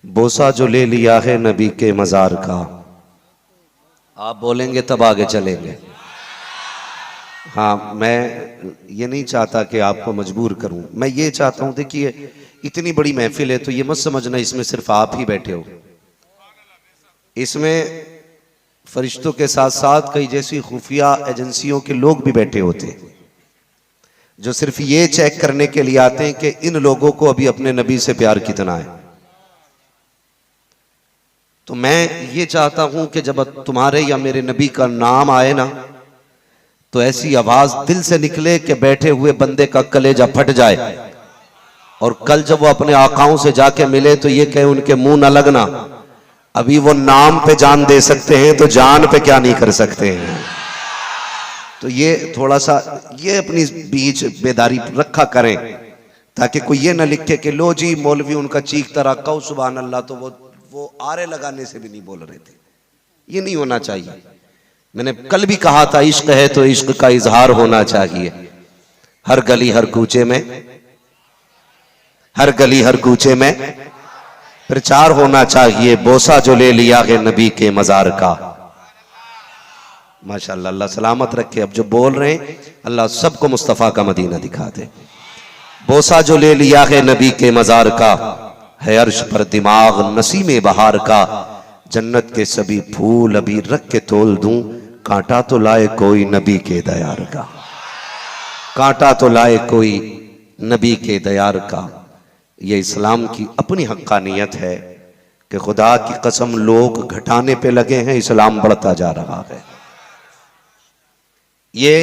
बोसा जो ले लिया है नबी के मजार का। आप बोलेंगे तब आगे चलेंगे। हाँ, मैं ये नहीं चाहता कि आपको मजबूर करूं, मैं ये चाहता हूं, देखिए इतनी बड़ी महफिल है तो ये मत समझना इसमें सिर्फ आप ही बैठे हो। इसमें फरिश्तों के साथ साथ कई जैसी खुफिया एजेंसियों के लोग भी बैठे होते हैं जो सिर्फ ये चेक करने के लिए आते हैं कि इन लोगों को अभी अपने नबी से प्यार कितना है। तो मैं ये चाहता हूं कि जब तुम्हारे या मेरे नबी का नाम आए ना तो ऐसी आवाज दिल से निकले कि बैठे हुए बंदे का कलेजा फट जाए, और कल जब वो अपने आकाओं से जाके मिले तो ये कहे उनके मुंह न लगना, अभी वो नाम पे जान दे सकते हैं तो जान पे क्या नहीं कर सकते हैं। तो ये थोड़ा सा ये अपनी बीच बेदारी रखा करें ताकि कोई ये ना लिखे कि लो जी मौलवी उनका चीखता रहा कहो सुभान अल्लाह, तो वो आरे लगाने से भी नहीं बोल रहे थे। ये नहीं होना चाहिए। मैंने कल भी कहा था इश्क है तो इश्क का इजहार होना चाहिए। हर गली हर कूचे में, हर गली हर कूचे में प्रचार होना चाहिए। बोसा जो ले लिया है नबी के मजार का। माशाअल्लाह, अल्लाह सलामत रखे। अब जो बोल रहे हैं अल्लाह सबको मुस्तफ़ा का मदीना दिखा दे। बोसा जो ले लिया है नबी के मजार का, है अर्श पर दिमाग नसीमे बहार का। जन्नत के सभी फूल अभी रख के तोल दूं, कांटा तो लाए कोई नबी के दयार का। कांटा तो लाए कोई नबी के दयार का। ये इस्लाम की अपनी हक्कानियत है कि खुदा की कसम लोग घटाने पे लगे हैं, इस्लाम बढ़ता जा रहा है। ये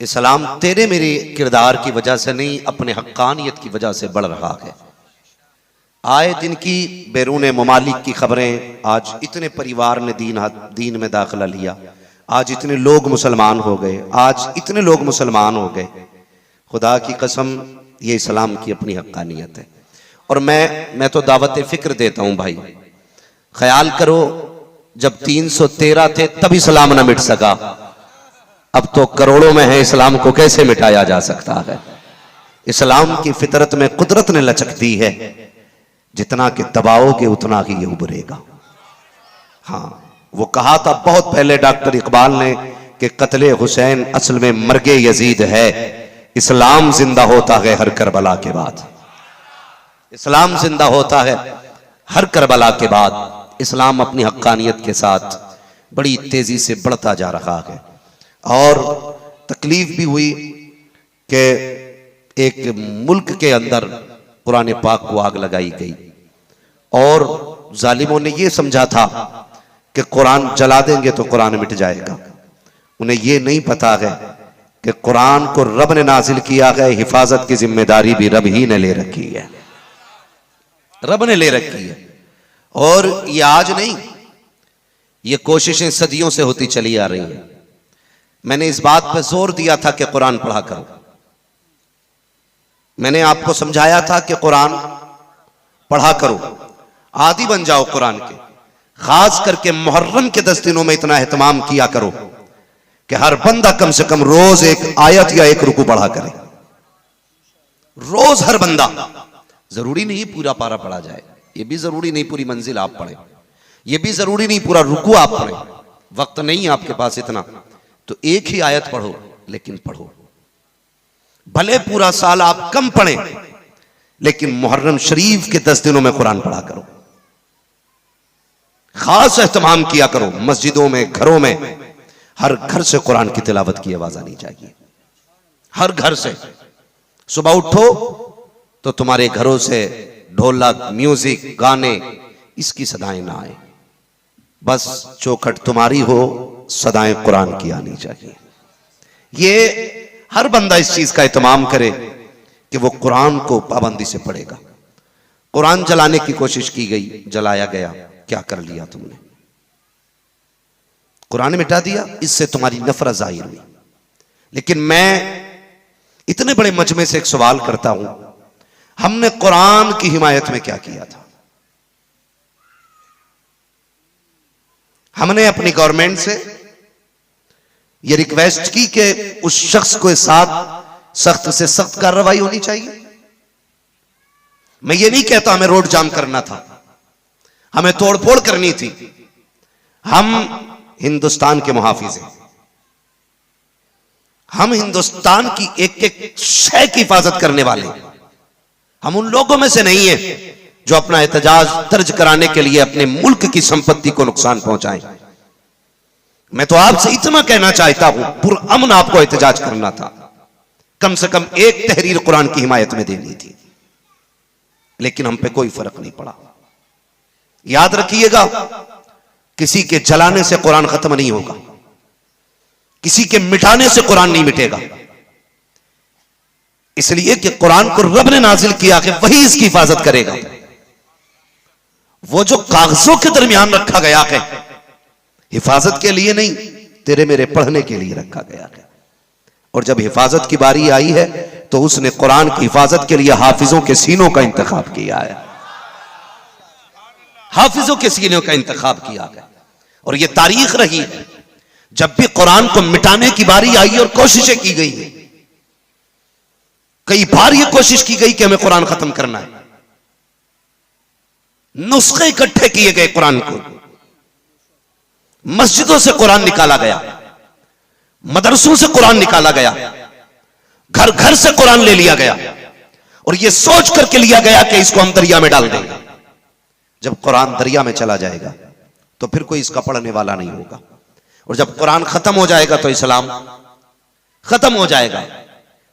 इस्लाम तेरे मेरे किरदार की वजह से नहीं, अपने हक्कानियत की वजह से बढ़ रहा है। आए दिन की बैरून ममालिक की खबरें, आज इतने परिवार ने दीन में दाखिला लिया, आज इतने लोग मुसलमान हो गए, आज इतने लोग मुसलमान हो गए। खुदा की कसम ये इस्लाम की अपनी हक्कानियत है। और मैं तो दावत फिक्र देता हूं भाई, ख्याल करो जब 313 थे तब इस्लाम ना मिट सका, अब तो करोड़ों में है, इस्लाम को कैसे मिटाया जा सकता है। इस्लाम की फितरत में कुदरत ने लचक दी है, जितना कि दबाओगे उतना ही ये उभरेगा। हाँ, वो कहा था बहुत पहले डॉक्टर इकबाल ने कि कत्ले हुसैन असल में मर्गे यजीद है, इस्लाम जिंदा होता है हर करबला के बाद। इस्लाम जिंदा होता है हर करबला के बाद। इस्लाम अपनी हक्कानियत के साथ बड़ी तेजी से बढ़ता जा रहा है। और तकलीफ भी हुई कि एक मुल्क के अंदर कुरान पाक को आग लगाई गई और जालिमों ने यह समझा था कि कुरान जला देंगे तो कुरान मिट जाएगा। उन्हें यह नहीं पता है कि कुरान को रब ने नाजिल किया है, हिफाजत की जिम्मेदारी भी रब ही ने ले रखी है, रब ने ले रखी है। और ये आज नहीं, ये कोशिशें सदियों से होती चली आ रही हैं। मैंने इस बात पर जोर दिया था कि कुरान पढ़ा करो। मैंने आपको समझाया था कि कुरान पढ़ा करो, आदी बन जाओ कुरान के। खास करके मुहर्रम के 10 दिनों में इतना एहतमाम किया करो कि हर बंदा कम से कम रोज एक आयत या एक रुकू पढ़ा करे। रोज हर बंदा, जरूरी नहीं पूरा पारा पढ़ा जाए, ये भी जरूरी नहीं पूरी मंजिल आप पढ़े, ये भी जरूरी नहीं पूरा रुकू आप पढ़े, वक्त नहीं आपके पास इतना, तो एक ही आयत पढ़ो, लेकिन पढ़ो। भले पूरा साल आप कम पढ़ें, लेकिन मुहर्रम शरीफ के 10 दिनों में कुरान पढ़ा करो। खास एहतमाम किया करो। मस्जिदों में, घरों में, हर घर से कुरान की तिलावत की आवाज आनी चाहिए, हर घर से। सुबह उठो तो तुम्हारे घरों से ढोलक, म्यूजिक, गाने, इसकी सदाएं ना आए, बस चौखट तुम्हारी हो, सदाएं कुरान की आनी चाहिए। ये हर बंदा इस चीज का एहतमाम करे कि वो कुरान को पाबंदी से पढ़ेगा। कुरान जलाने की कोशिश की गई, जलाया गया, क्या कर लिया तुमने? कुरान मिटा दिया, इससे तुम्हारी नफरत जाहिर हुई। लेकिन मैं इतने बड़े मजमे से एक सवाल करता हूं, हमने कुरान की हिमायत में क्या किया था? हमने अपनी गवर्नमेंट से यह रिक्वेस्ट की कि उस शख्स के साथ सख्त से सख्त कार्रवाई होनी चाहिए। मैं ये नहीं कहता हमें रोड जाम करना था, हमें तोड़फोड़ करनी थी। हम हिंदुस्तान के मुहाफिज हैं। हम हिंदुस्तान की एक एक शय की हिफाजत करने वाले हैं। हम उन लोगों में से नहीं है जो अपना एहतजाज दर्ज कराने के लिए अपने मुल्क की संपत्ति को नुकसान पहुंचाएं। मैं तो आपसे इतना कहना चाहता हूं, पुरअमन आपको एहतजाज करना था, कम से कम एक तहरीर कुरान की हिमायत में देनी थी, लेकिन हम पे कोई फर्क नहीं पड़ा। याद रखिएगा, किसी के जलाने से कुरान खत्म नहीं होगा, किसी के मिटाने से कुरान नहीं मिटेगा। इसलिए कि कुरान को रब ने नाजिल किया कि वही इसकी हिफाजत करेगा। वो जो कागजों के दरमियान रखा गया है, हिफाजत के लिए नहीं, तेरे मेरे पढ़ने के लिए रखा गया है। और जब हिफाजत की बारी आई है तो उसने कुरान की हिफाजत के लिए हाफिजों के सीनों का इंतखाब किया है। हाफिजों के सीनों का इंतखाब किया है। और यह तारीख रही है, जब भी कुरान को मिटाने की बारी आई और कोशिशें की गई है, कई बार यह कोशिश की गई कि हमें कुरान खत्म करना है। नुस्खे इकट्ठे किए गए, कुरान को मस्जिदों से कुरान निकाला गया, मदरसों से कुरान निकाला गया, घर घर से कुरान ले लिया गया और यह सोच करके लिया गया कि इसको हम दरिया में डाल देंगे। जब कुरान दरिया में चला जाएगा तो फिर कोई इसका पढ़ने वाला नहीं होगा, और जब कुरान खत्म हो जाएगा तो इस्लाम खत्म हो जाएगा।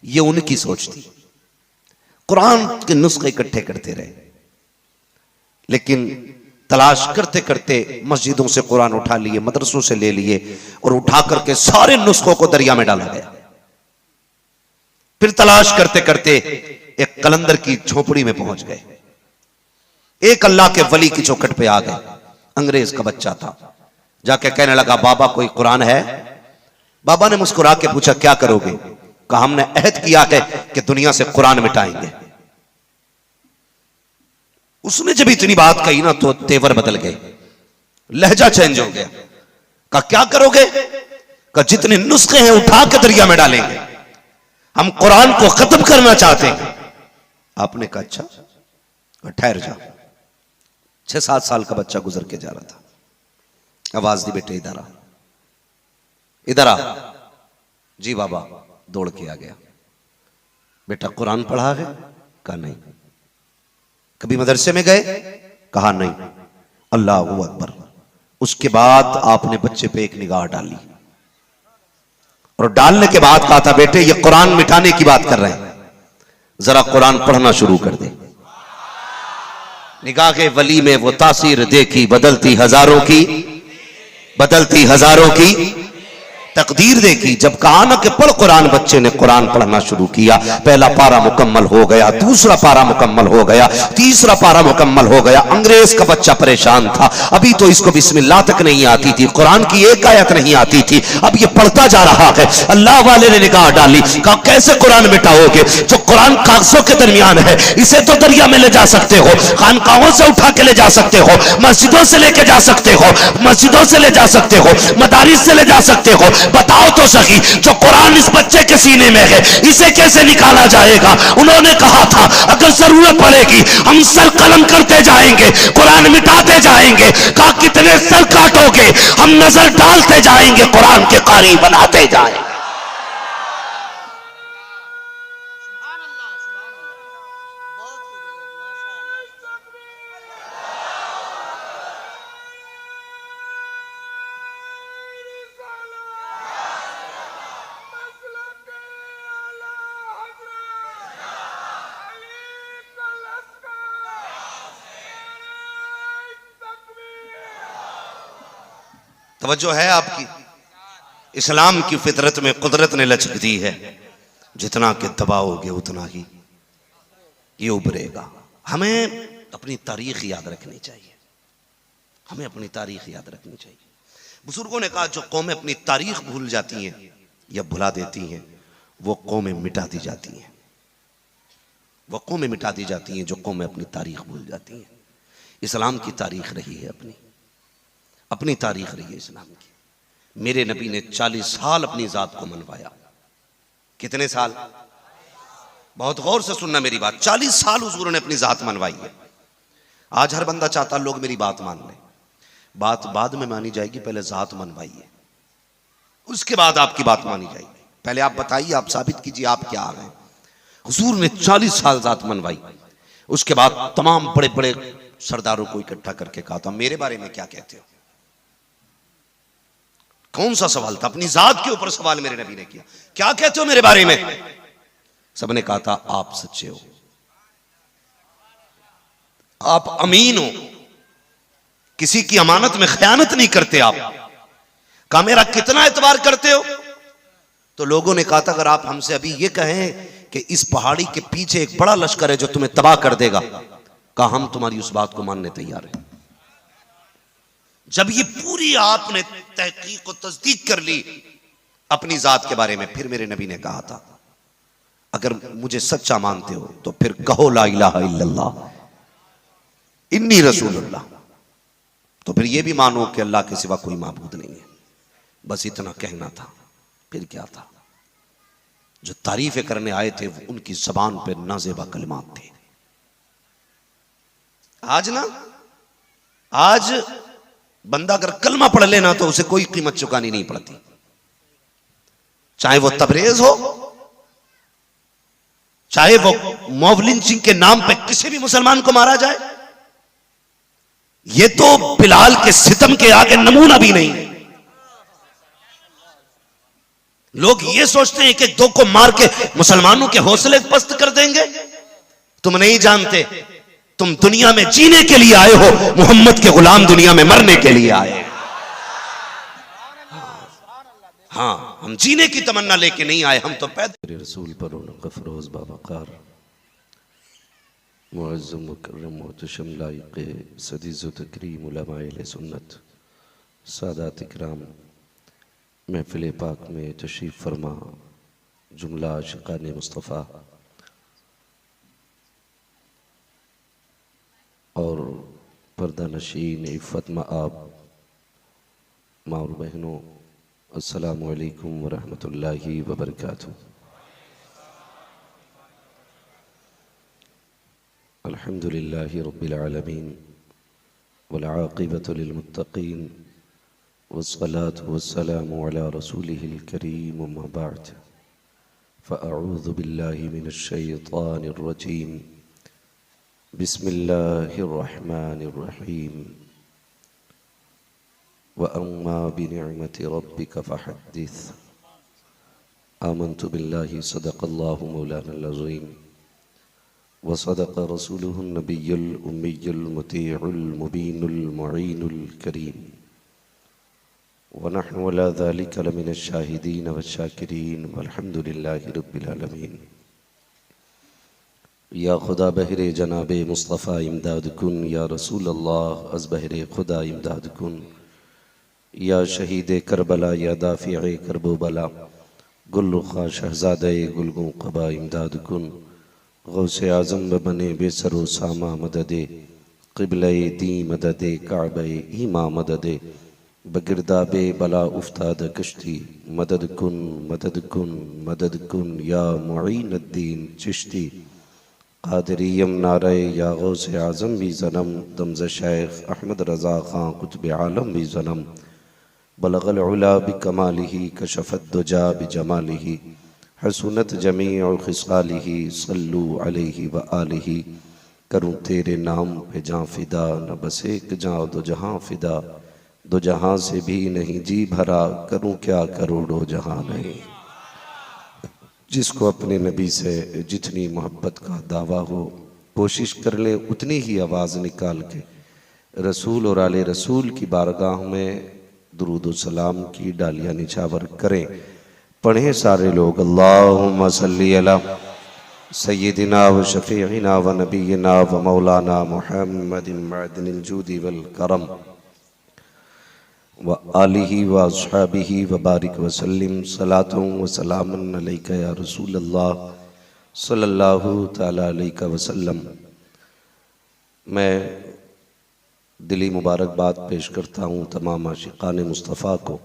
यह उनकी सोच थी। कुरान के नुस्खे इकट्ठे करते रहे, लेकिन तलाश करते करते मस्जिदों से कुरान उठा लिए, मदरसों से ले लिए और उठा करके सारे नुस्खों को दरिया में डाला गया। फिर तलाश करते करते एक कलंदर की झोपड़ी में पहुंच गए। एक अल्लाह के वली की चौखट पे आ गए। अंग्रेज का बच्चा था, जाके कहने लगा, बाबा कोई कुरान है? बाबा ने मुस्कुरा के पूछा, क्या करोगे? कहा, हमने अहद किया है कि दुनिया से कुरान मिटाएंगे। उसने जब इतनी बात कही ना तो तेवर बदल गए, लहजा चेंज हो गया। कहा, क्या करोगे? कहा, जितने नुस्खे हैं उठा के दरिया में डालेंगे, हम कुरान को खत्म करना चाहते हैं। आपने कहा, अच्छा ठहर जा। 6-7 साल का बच्चा गुजर के जा रहा था। आवाज दी, बेटे इधर आ, इधर आ। जी बाबा। दौड़ के आ गया। बेटा कुरान पढ़ा है? कहा नहीं। कभी मदरसे में गए? कहा नहीं। अल्लाह अकबर। उसके बाद आपने बच्चे पे एक निगाह डाली और डालने के बाद कहा था, बेटे ये कुरान मिटाने की बात कर रहे हैं, जरा कुरान पढ़ना शुरू कर दे। निगाह के वली में वो तासीर देखी, बदलती हजारों की, बदलती हजारों की तकदीर देखी। जब कहा ना कि पढ़ कुरान, बच्चे ने कुरान पढ़ना शुरू किया। पहला पारा मुकम्मल हो गया, दूसरा पारा मुकम्मल हो गया, तीसरा पारा मुकम्मल हो गया। अंग्रेज का बच्चा परेशान था, अभी तो इसको बिस्मिल्लाह तक नहीं आती थी, कुरान की एक आयत नहीं आती थी। अब ये पढ़ता जा रहा है। अल्लाह वाले ने निगाह डाली, कहा कैसे कुरान मिटाओगे? जो कुरान कागजों के दरमियान है, इसे तो दरिया में ले जा सकते हो, खानकाहों से उठा के ले जा सकते हो, मस्जिदों से लेके जा सकते हो, मस्जिदों से ले जा सकते हो, मदारिस से ले जा सकते हो। बताओ तो सही, जो कुरान इस बच्चे के सीने में है, इसे कैसे निकाला जाएगा? उन्होंने कहा था, अगर जरूरत पड़ेगी हम सर कलम करते जाएंगे, कुरान मिटाते जाएंगे। कहा कितने सर काटोगे? हम नजर डालते जाएंगे, कुरान के कारी बनाते जाएंगे। तवज्जो है आपकी? इस्लाम की फितरत में कुदरत ने लचक दी है, जितना के दबाओगे उतना ही ये उभरेगा। हमें अपनी तारीख याद रखनी चाहिए, हमें अपनी तारीख याद रखनी चाहिए। बुजुर्गों ने कहा, जो कौमें अपनी तारीख भूल जाती हैं या भुला देती हैं, वो कौमें मिटा दी जाती हैं। वो कौमें मिटा दी जाती हैं जो कौमें अपनी तारीख भूल जाती हैं। इस्लाम की तारीख रही है, अपनी तारीख रही है इस्लाम की। मेरे नबी ने 40 साल अपनी जात को मनवाया। कितने साल? बहुत गौर से सुनना मेरी बात। 40 साल हुजूर ने अपनी जात मनवाई है। आज हर बंदा चाहता लोग मेरी बात मान लें। बात बाद में मानी जाएगी, पहले जात मनवाइए, उसके बाद आपकी बात मानी जाएगी। पहले आप बताइए, आप साबित कीजिए आप क्या आ गए। हुजूर ने 40 साल जात मनवाई, उसके बाद तमाम बड़े बड़े सरदारों को इकट्ठा करके कहा था मेरे बारे में क्या कहते हो। कौन सा सवाल था? अपनी जात के ऊपर सवाल मेरे नबी ने किया, क्या कहते हो मेरे बारे में। सबने कहा था आप सच्चे हो, आप अमीन हो, किसी की अमानत में खयानत नहीं करते आप। कहा मेरा कितना एतबार करते हो? तो लोगों ने कहा था अगर आप हमसे अभी ये कहें कि इस पहाड़ी के पीछे एक बड़ा लश्कर है जो तुम्हें तबाह कर देगा, कहा हम तुम्हारी उस बात को मानने तैयार हैं। जब ये पूरी आपने तहकीक और तस्दीक कर ली अपनी जात के बारे में, फिर मेरे नबी ने कहा था अगर मुझे सच्चा मानते हो तो फिर कहो ला इलाहा इल्लल्लाह इन्नी रसूलुल्लाह। तो फिर ये भी मानो कि अल्लाह के सिवा कोई माबूद नहीं है। बस इतना कहना था, फिर क्या था। जो तारीफें करने आए थे उनकी जबान पे नाजेबा कलिमात थे। आज बंदा अगर कलमा पढ़ लेना तो उसे कोई कीमत चुकानी नहीं पड़ती, चाहे वो तबरेज हो, चाहे वो मौलिन सिंह के नाम पे किसी भी मुसलमान को मारा जाए। ये तो बिलाल के सितम के आगे नमूना भी नहीं। लोग ये सोचते हैं कि दो को मार के मुसलमानों के हौसले पस्त कर देंगे। तुम नहीं जानते, तुम दुनिया में जीने के लिए आए हो, मोहम्मद के गुलाम दुनिया में मरने के लिए आए। हाँ, हम जीने की तमन्ना लेके नहीं आए, हम तो पैदल रसूल पर गफरोज बाबकार मुअज़्ज़म मुकर्रम मुहतशम लाइक़ सदीज़ व तकरीम उलमाए सुन्नत सादात इकराम महफिल पाक में तशरीफ़ फरमा जुमला आशिक़ाने मुस्तफ़ा और पर्दा नशीन इफ़्फ़त मआब माँ और बहनों, अस्सलामु अलैकुम व रहमतुल्लाहि व बरकातुहू। अल्हम्दुलिल्लाहि रब्बिल आलमीन वल आक़िबतु लिल मुत्तक़ीन वस्सलातु वस्सलामु अला रसूलिहिल करीम अम्मा बअद फ़अऊज़ु बिल्लाहि मिनश शैतानिर रजीम बिस्मिल्लाहिर रहमानिर रहीम व अम्मा बिनिअमति रब्बिका फ़हद्दिस आमन्तु बिल्लाहि सदक़ल्लाहु मौलानल अज़ीम व सदक़ रसूलुहुन नबियुल उम्मियुल मुतीउल मुबीनुल मुईनुल करीम व नहनु अला ज़ालिका लमिनश शाहिदीन व शाकिरीन वल्हम्दुलिल्लाहि रब्बिल आलमीन। या खुदा बहरे जनाबे मुस्तफ़ा इमदाद कुन, या रसूल अल्लाह अज़ बहरे खुदा इमदाद कुन, या शहीद करबला, या दाफ़िए करबो बला, गुल्लुख़ा शहज़ादे गुलगों क़बा इमदाद कुन, गौसे आज़म बने बेसरो सामा मददे, क़िबले दी मददे, काबे ईमा मददे, बगिरदाबे बला उफ्ताद कश्ती, मदद कुन मदद कुन मदद कुन, या मुईनुद्दीन चिश्ती क़ादिरियम नारे, या गौसे आज़म भी ज़नम, दमज़ शेख अहमद रज़ा ख़ां कुतुब आलम भी ज़नम, बलगल उला बिकमालिही कशफ़त दुजा बिजमालिही, हसनत जमीउ खिसालिही, सल्लु अलैहि व आलिही। करूँ तेरे नाम पे जाँ फ़िदा, न बस एक जाँ दो जहाँ फ़िदा, दो जहाँ से भी नहीं जी भरा, करूँ क्या करोड़ों जहाँ नहीं। जिसको अपने नबी से जितनी मोहब्बत का दावा हो, कोशिश कर ले उतनी ही आवाज़ निकाल के रसूल और आले रसूल की बारगाह में दुरूद व सलाम की डालियाँ निछावर करें। पढ़ें सारे लोग अल्लाहुम्मा सल्ली अला सय्यिदिना व शफ़ीइना व नबीना व मौलाना मुहम्मदिन मअदिनिल जूदी वल करम व आलिही व अस्हाबिही व बारिक व सल्लिम सलातुं व सलामुन अलैका या रसूल अल्लाह सल्लल्लाहु तआला अलैहि वसल्लम। मैं दिली मुबारकबाद पेश करता हूँ तमाम आशिक़ाने मुस्तफ़ा को,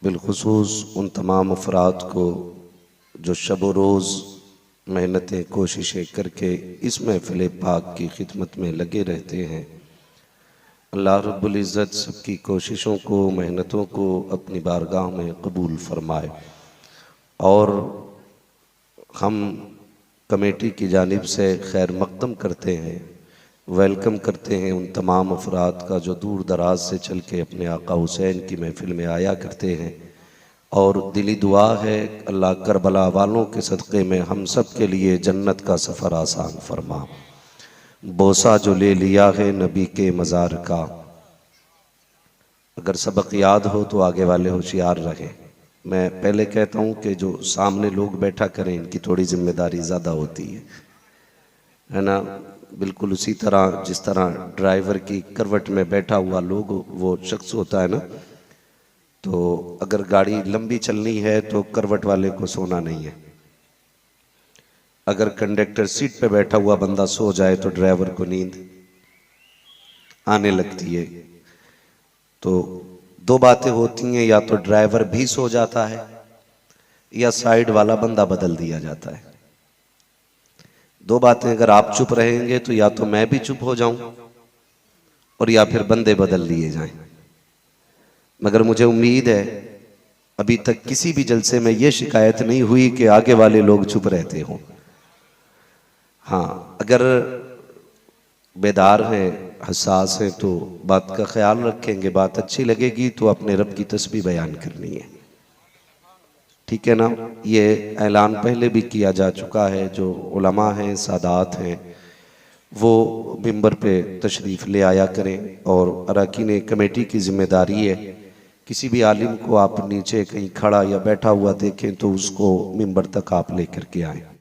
बिलखुसूस उन तमाम अफराद को जो शब व रोज़ मेहनतें कोशिशें करके इस महफ़िल पाक की खिदमत में लगे रहते हैं। अल्लाह रब्बुल इज़्ज़त सबकी कोशिशों को, मेहनतों को अपनी बारगाह में कबूल फरमाए। और हम कमेटी की जानिब से खैर मक़दम करते हैं, वेलकम करते हैं उन तमाम अफराद का जो दूर दराज से चल के अपने आका हुसैन की महफ़िल में आया करते हैं। और दिली दुआ है अल्लाह करबला वालों के सदक़े में हम सब के लिए जन्नत का सफ़र आसान फरमा। बोसा जो ले लिया है नबी के मज़ार का, अगर सबक याद हो तो आगे वाले होशियार रहें। मैं पहले कहता हूँ कि जो सामने लोग बैठा करें इनकी थोड़ी जिम्मेदारी ज़्यादा होती है ना। बिल्कुल उसी तरह जिस तरह ड्राइवर की करवट में बैठा हुआ लोग वो शख्स होता है ना, तो अगर गाड़ी लंबी चलनी है तो करवट वाले को सोना नहीं है। अगर कंडक्टर सीट पे बैठा हुआ बंदा सो जाए तो ड्राइवर को नींद आने लगती है। तो दो बातें होती हैं, या तो ड्राइवर भी सो जाता है या साइड वाला बंदा बदल दिया जाता है। दो बातें अगर आप चुप रहेंगे तो या तो मैं भी चुप हो जाऊं और या फिर बंदे बदल लिए जाएं। मगर मुझे उम्मीद है अभी तक किसी भी जलसे में यह शिकायत नहीं हुई कि आगे वाले लोग चुप रहते हों। हाँ, अगर बेदार हैं, हसास हैं तो बात का ख्याल रखेंगे, बात अच्छी लगेगी तो अपने रब की तस्बीह बयान करनी है, ठीक है ना। ये ऐलान पहले भी किया जा चुका है। जो उलमा हैं, सादात हैं, वो मिंबर पे तशरीफ़ ले आया करें। और अरकान कमेटी की जिम्मेदारी है, किसी भी आलिम को आप नीचे कहीं खड़ा या बैठा हुआ देखें तो उसको मिंबर तक आप लेकर के आएँ।